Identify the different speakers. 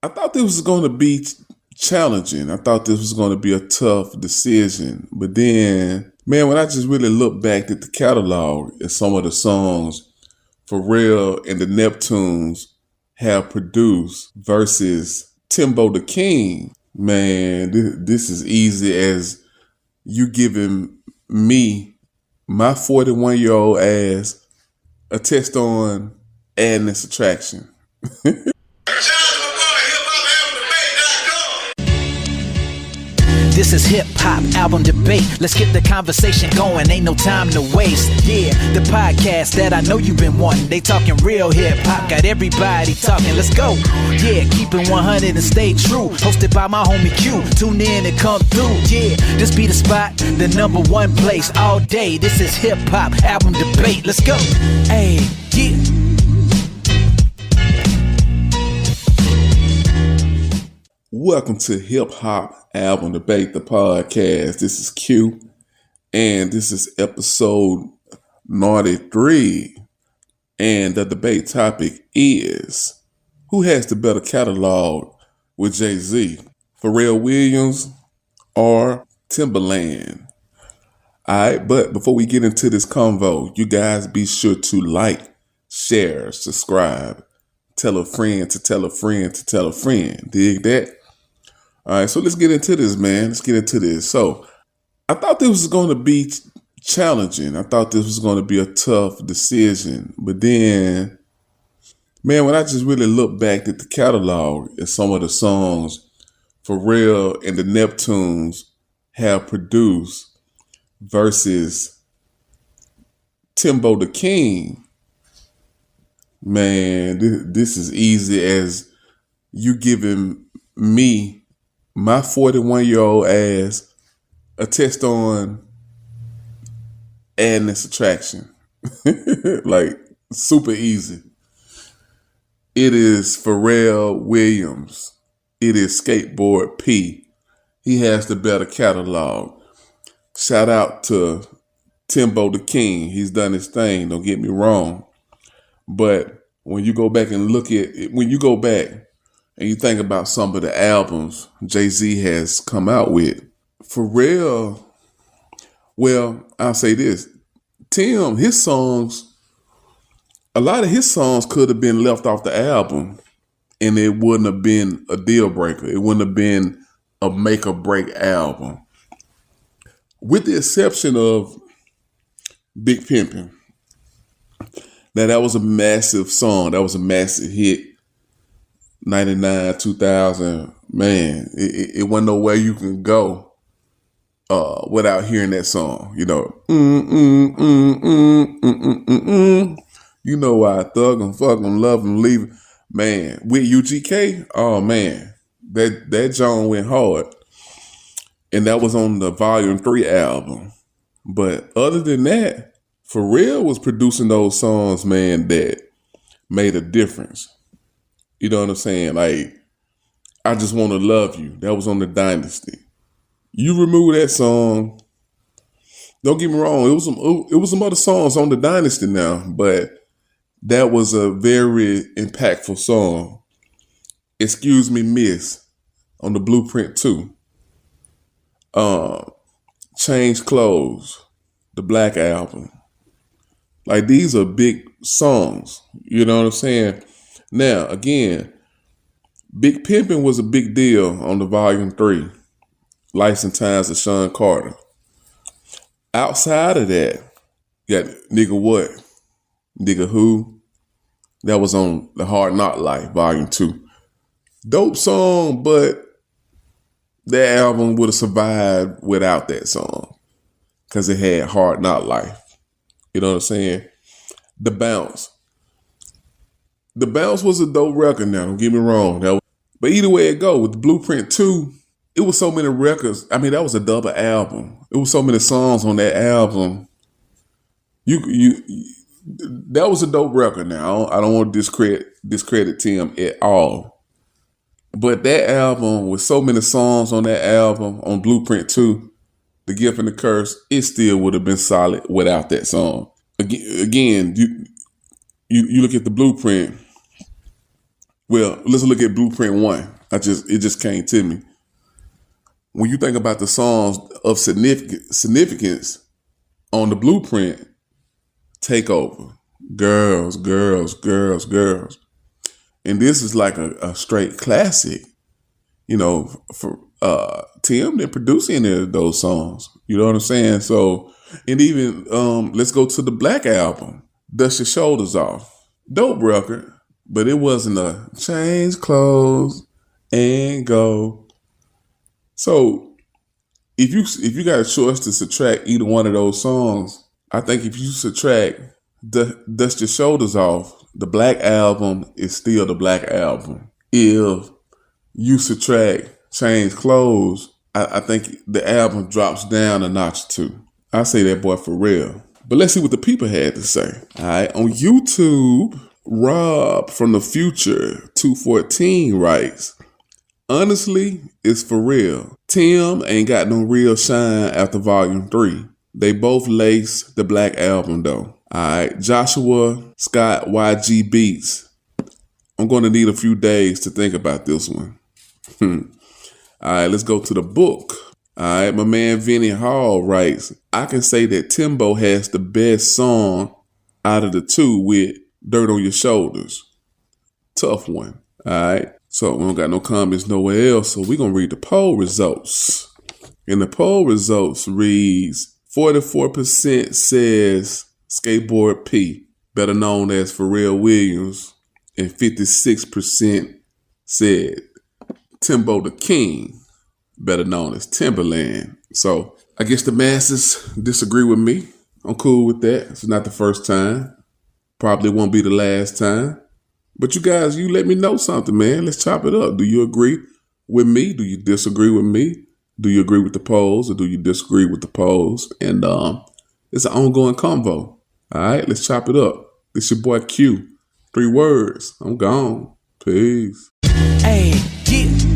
Speaker 1: I thought this was going to be challenging. I thought this was going to be a tough decision. But then, man, when I just really look back at the catalog and some of the songs Pharrell and the Neptunes have produced versus Timbo the King, man, this is easy as you giving me, my 41-year-old ass, a test on adding and subtraction.
Speaker 2: This is hip hop album debate. Let's get the conversation going. Ain't no time to waste. Yeah, the podcast that I know you've been wanting. They talking real hip hop, got everybody talking. Let's go. Yeah, keep it 100 and stay true. Hosted by my homie Q. Tune in and come through. Yeah, this be the spot, the number one place all day. This is hip hop album debate. Let's go. Hey, yeah.
Speaker 1: Welcome to Hip Hop Album Debate, the podcast. This is Q, and this is episode 93. And the debate topic is, who has the better catalog with Jay-Z, Pharrell Williams or Timbaland? All right, but before we get into this convo, you guys be sure to like, share, subscribe, tell a friend to tell a friend to tell a friend. Dig that? All right, so let's get into this, man. Let's get into this. So I thought this was going to be challenging. I thought this was going to be a tough decision. But then, man, when I just really look back at the catalog and some of the songs Pharrell and the Neptunes have produced versus Timbo the King, man, this is easy as you giving me, my 41-year-old ass, a test on adding and subtraction. Like, super easy. It is Pharrell Williams. It is Skateboard P. He has the better catalog. Shout out to Timbo the King. He's done his thing, don't get me wrong. But when you go back and look at it, when you go back and you think about some of the albums Jay-Z has come out with, Pharrell, well, I'll say this. Tim, his songs, a lot of his songs could have been left off the album and it wouldn't have been a deal breaker. It wouldn't have been a make or break album. With the exception of Big Pimpin'. Now, that was a massive song. That was a massive hit. 99, 2000, man, it wasn't no way you can go without hearing that song. You know, you know why, thug 'em, fuck 'em, love 'em, leave 'em. Man, with UGK, oh man, that John went hard, and that was on the Volume 3 album. But other than that, Pharrell was producing those songs, man, that made a difference. You know what I'm saying? Like, I Just Want to Love You. That was on the Dynasty. You remove that song, don't get me wrong, it was some other songs on the Dynasty now, but that was a very impactful song. Excuse Me, Miss, on the Blueprint 2. Change Clothes, the Black Album. Like, these are big songs. You know what I'm saying? Now, again, Big Pimpin' was a big deal on the Volume 3. Life and Times of Sean Carter. Outside of that, you got Nigga What? Nigga Who? That was on the Hard Knock Life, Volume 2. Dope song, but that album would have survived without that song because it had Hard Knock Life. You know what I'm saying? The Bounce. The Bounce was a dope record now, don't get me wrong. But either way it go, with the Blueprint 2, it was so many records. I mean, that was a double album. It was so many songs on that album. That was a dope record now. I don't want to discredit Tim at all. But that album, with so many songs on that album, on Blueprint 2, The Gift and the Curse, it still would have been solid without that song. Again, you look at the Blueprint, Well, let's look at Blueprint 1. It just came to me. When you think about the songs of significance on the Blueprint, Takeover, Girls, Girls, Girls, Girls. And this is like a straight classic. You know, for Tim didn't produce any of those songs. You know what I'm saying? So, and even let's go to the Black Album, Dust Your Shoulders Off. Dope record, but it wasn't a change clothes and go. So if you got a choice to subtract either one of those songs, I think if you subtract Dust Your Shoulders Off, the Black Album is still the Black Album. If you subtract Change Clothes, I think the album drops down a notch too. I say that boy for real. But let's see what the people had to say. All right, on YouTube, Rob from the Future 214 writes, honestly, it's for real. Tim ain't got no real shine after Volume 3. They both lace the Black Album though. All right, Joshua Scott YG Beats. I'm going to need a few days to think about this one. All right, let's go to the book. All right, my man Vinny Hall writes, I can say that Timbo has the best song out of the two with Dirt on Your Shoulders. Tough one. All right, so we don't got no comments nowhere else, so we're going to read the poll results. And the poll results reads, 44% says Skateboard P, better known as Pharrell Williams, and 56% said Timbo the King, better known as Timbaland. So I guess the masses disagree with me. I'm cool with that. It's not the first time. Probably won't be the last time. But you guys, you let me know something, man. Let's chop it up. Do you agree with me? Do you disagree with me? Do you agree with the polls or do you disagree with the polls? And it's an ongoing convo. All right, let's chop it up. It's your boy Q. 3 words. I'm gone. Peace.
Speaker 2: Hey, yeah.